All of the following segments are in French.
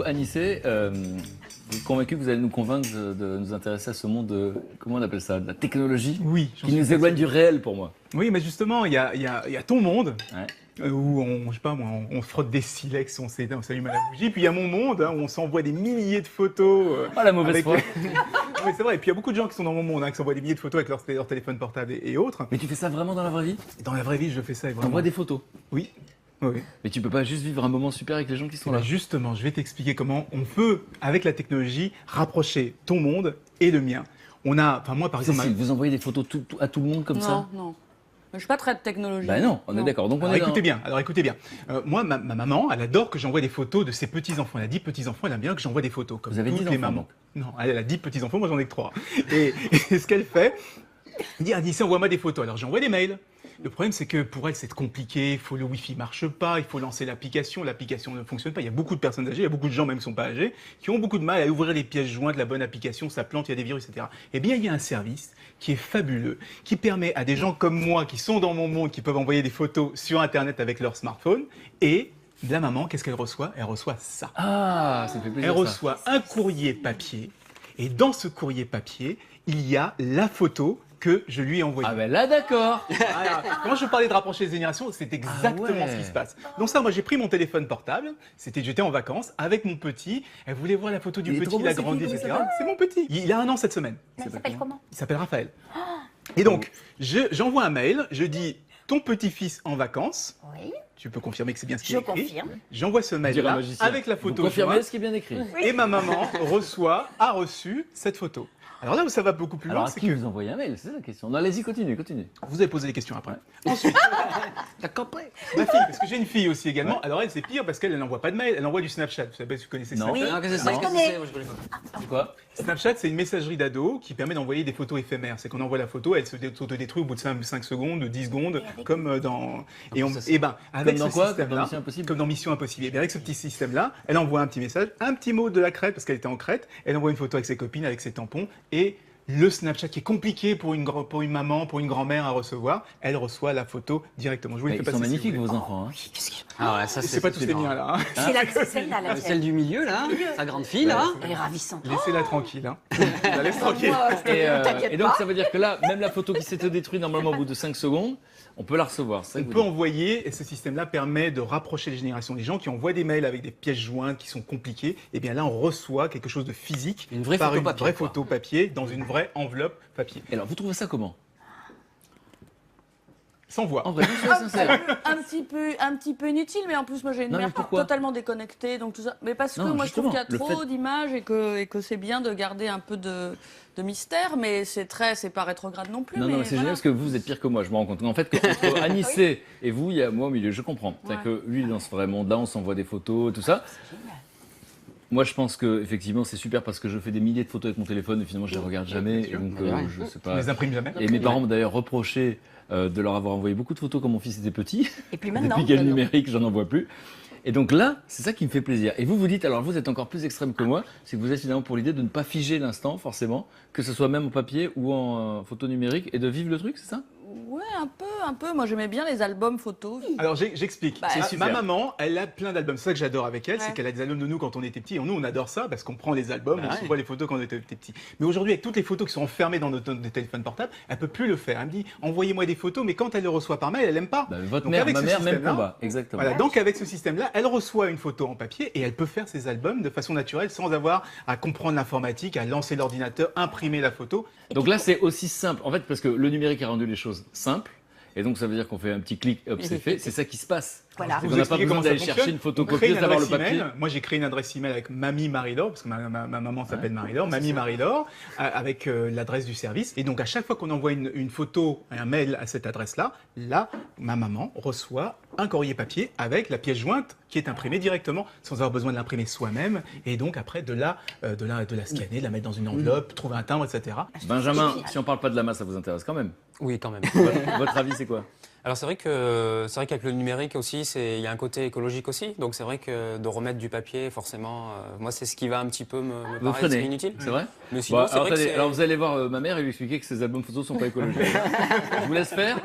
Anissé, vous êtes convaincu que vous allez nous convaincre de nous intéresser à ce monde de, comment on appelle ça, de la technologie, Oui. qui nous éloigne du réel pour moi. Oui, mais justement, il y a ton monde. Ouais. Où je sais pas moi, on frotte des silex, on s'allume à la bougie. Puis il y a mon monde, où on s'envoie des milliers de photos. Oh la mauvaise foi. Oui, c'est vrai. Et puis il y a beaucoup de gens qui sont dans mon monde, qui s'envoient des milliers de photos avec leur téléphone portable et autres. Mais tu fais ça vraiment dans la vraie vie? Et dans la vraie vie, je fais ça. T'envoies des photos? Oui. Oui. Mais tu peux pas juste vivre un moment super avec les gens qui sont Et là? justement, je vais t'expliquer comment on peut, avec la technologie, rapprocher ton monde et le mien. Moi par exemple... Si vous envoyez des photos à tout le monde comme ça? Non. Je suis pas très de technologie. Bah non, on est d'accord. Donc on est écoutez bien. Moi, ma maman, elle adore que j'envoie des photos de ses petits-enfants. Elle a 10 petits-enfants, elle aime bien que j'envoie des photos. Comme vous avez toutes 10 les enfants, mamans. donc. Non, elle a 10 petits-enfants, moi j'en ai que 3. Et ce qu'elle fait, elle dit, envoie-moi des photos. Alors j'envoie des mails. Le problème, c'est que pour elle, c'est compliqué. Le Wi-Fi marche pas. Il faut lancer l'application. L'application ne fonctionne pas. Il y a beaucoup de personnes âgées, il y a beaucoup de gens même qui ne sont pas âgés, qui ont beaucoup de mal à ouvrir les pièces jointes de la bonne application. Ça plante, il y a des virus, etc. Eh bien, il y a un service qui est fabuleux, qui permet à des gens comme moi, qui sont dans mon monde, qui peuvent envoyer des photos sur Internet avec leur smartphone. Et la maman, qu'est-ce qu'elle reçoit? Elle reçoit ça. Ah, ça fait plaisir. Elle reçoit un courrier papier. Et dans ce courrier papier, il y a la photo que je lui ai envoyée. Ah ben là, d'accord. Quand je parlais de rapprocher les générations, c'est exactement ce qui se passe. Donc ça, moi j'ai pris mon téléphone portable, j'étais en vacances avec mon petit, elle voulait voir la photo du petit, il a grandi, etc. C'est mon petit, il a 1 an cette semaine. Mais il s'appelle comment? Il s'appelle Raphaël. Et donc, j'envoie un mail, je dis, ton petit-fils en vacances, Oui. tu peux confirmer que c'est bien ce qui Je est écrit. confirme. J'envoie ce mail-là avec la Vous photo confirmez jointe, ce qui est bien écrit. et ma maman a reçu cette photo. Alors là où ça va beaucoup plus Alors loin, à c'est qui que vous envoyez un mail? C'est ça la question. Non, allez-y, continue. vous avez posé des questions après. Ensuite, T'as compris? ma fille, parce que j'ai une fille aussi également. Alors elle, c'est pire parce qu'elle n'envoie pas de mail, elle envoie du Snapchat. Vous savez si vous connaissez Non. Snapchat? Oui. Non, qu'est-ce que c'est? Moi, je connais. Moi, je connais pas. C'est quoi? Snapchat, c'est une messagerie d'ado qui permet d'envoyer des photos éphémères. C'est qu'on envoie la photo, elle se détruit au bout de 5 secondes, de 10 secondes, comme dans... avec dans ce quoi? Comme dans système-là, Mission Impossible? comme dans Mission Impossible. Et bien avec ce petit système-là, elle envoie un petit message, un petit mot de la Crète, parce qu'elle était en Crète, elle envoie une photo avec ses copines, avec ses tampons, et le Snapchat qui est compliqué pour une maman, pour une grand-mère à recevoir, elle reçoit la photo directement. Je vous les fais Ils passer sont si vous magnifiques, voulez. vos enfants. Hein. Ah ouais, ça C'est pas tous les miens là. Hein. C'est celle-là, la Celle du milieu, là, sa grande fille, là. Elle est ravissante. Laissez-la tranquille. Hein. La laisse tranquille. T'inquiète Et donc pas. ça veut dire que là, même la photo qui s'était détruite normalement au bout de 5 secondes, on peut la recevoir. On peut envoyer, et ce système-là permet de rapprocher les générations. Les gens qui envoient des mails avec des pièces jointes qui sont compliquées, et bien là on reçoit quelque chose de physique, Une vraie par photo une papier, vraie quoi. photo papier, dans une vraie enveloppe papier. Et alors, vous trouvez ça comment? Sans voix. En vrai, je suis sincère. Un petit peu inutile, mais en plus, moi j'ai une Non, mais mère pourquoi totalement déconnectée, donc tout ça. Mais parce que Non, moi je trouve justement, qu'il y a le trop d'images et que c'est bien de garder un peu de mystère, mais c'est pas rétrograde non plus. Non, mais mais c'est voilà. génial parce que vous êtes pire que moi. Je me rends compte. En fait, entre Anissé et vous, il y a moi au milieu. Je comprends. C'est-à-dire que lui, dans ce vrai monde-là, on s'envoie des photos, tout ça. Moi, je pense que effectivement, c'est super parce que je fais des milliers de photos avec mon téléphone et finalement, je les regarde jamais. Et donc, je sais Tu pas. les imprimes jamais. Et mes parents m'ont d'ailleurs reproché de leur avoir envoyé beaucoup de photos quand mon fils était petit. Et puis maintenant, Depuis qu'il y a le numérique, j'en envoie plus. Et donc là, c'est ça qui me fait plaisir. Et vous dites, alors vous êtes encore plus extrême que moi, c'est que vous êtes finalement pour l'idée de ne pas figer l'instant, forcément, que ce soit même en papier ou en photo numérique, et de vivre le truc, c'est ça? Ouais, un peu. Moi j'aimais bien les albums photos. Alors j'explique. Bah, c'est Ma super. maman, elle a plein d'albums. C'est ça que j'adore avec elle, c'est Ouais. qu'elle a des albums de nous quand on était petits. Et nous, on adore ça parce qu'on prend les albums, Bah on ouais. se voit les photos quand on était petits. Mais aujourd'hui, avec toutes les photos qui sont enfermées dans nos téléphones portables, elle peut plus le faire. Elle me dit, envoyez-moi des photos, mais quand elle les reçoit par mail, elle aime pas. Bah, votre Donc, mère, avec ma ce mère, même système-là, combat. Exactement. Voilà, donc avec ce système-là, elle reçoit une photo en papier et elle peut faire ses albums de façon naturelle sans avoir à comprendre l'informatique, à lancer l'ordinateur, imprimer la photo. Donc là, c'est aussi simple. En fait, parce que le numérique a rendu les choses simples. Et donc, ça veut dire qu'on fait un petit clic, hop, c'est fait. C'est ça qui se passe. Voilà. On n'a pas besoin d'aller chercher une photocopieuse, d'avoir le papier. Moi, j'ai créé une adresse email avec Mamie Marie-Laure, parce que ma maman s'appelle Marie-Laure, Mamie Marie-Laure, avec l'adresse du service. Et donc, à chaque fois qu'on envoie une photo, un mail à cette adresse-là, là, ma maman reçoit un courrier papier avec la pièce jointe qui est imprimée directement, sans avoir besoin de l'imprimer soi-même. Et donc, après, de la scanner, de la mettre dans une enveloppe, trouver un timbre, etc. Benjamin, si on parle pas de la masse, ça vous intéresse quand même. Oui, quand même. Votre avis, c'est quoi? Alors c'est vrai qu'avec le numérique aussi, il y a un côté écologique aussi. Donc c'est vrai que de remettre du papier, forcément, moi c'est ce qui va un petit peu me Vous paraître freinez. inutile. C'est vrai? Mais sinon, Bon, c'est alors, vrai que attendez, c'est- alors vous allez voir ma mère et lui expliquer que ses albums photos sont pas écologiques. Je vous laisse faire.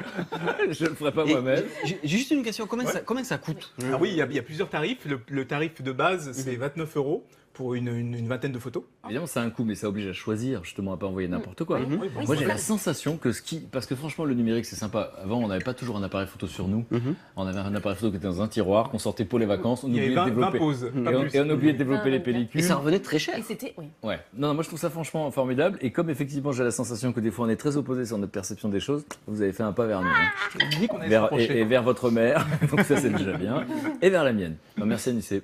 Je le ferai pas Et moi-même. j'ai juste une question, combien ça coûte? Ah oui, il y a plusieurs tarifs. Le tarif de base, c'est 29 € pour une vingtaine de photos. Évidemment, c'est un coût, mais ça oblige à choisir, justement, à pas envoyer n'importe quoi. Oui, bon, Moi, j'ai la sensation que parce que franchement, le numérique, c'est sympa. Avant, on n'avait pas toujours un appareil photo sur nous. On avait un appareil photo qui était dans un tiroir, qu'on sortait pour les vacances. On il y avait oubliait de 20 développer. poses, pas Et on, plus. et on oubliait de développer les Et pellicules. Et ça revenait très cher. Et c'était, oui. Ouais. Non, moi je trouve ça franchement formidable. Et comme effectivement j'ai la sensation que des fois on est très opposés sur notre perception des choses, vous avez fait un pas vers nous. Hein. Je dis qu'on allait se Vers, rapprocher. et vers votre mère, donc ça c'est déjà bien. Et vers la mienne. Non, merci Anissé.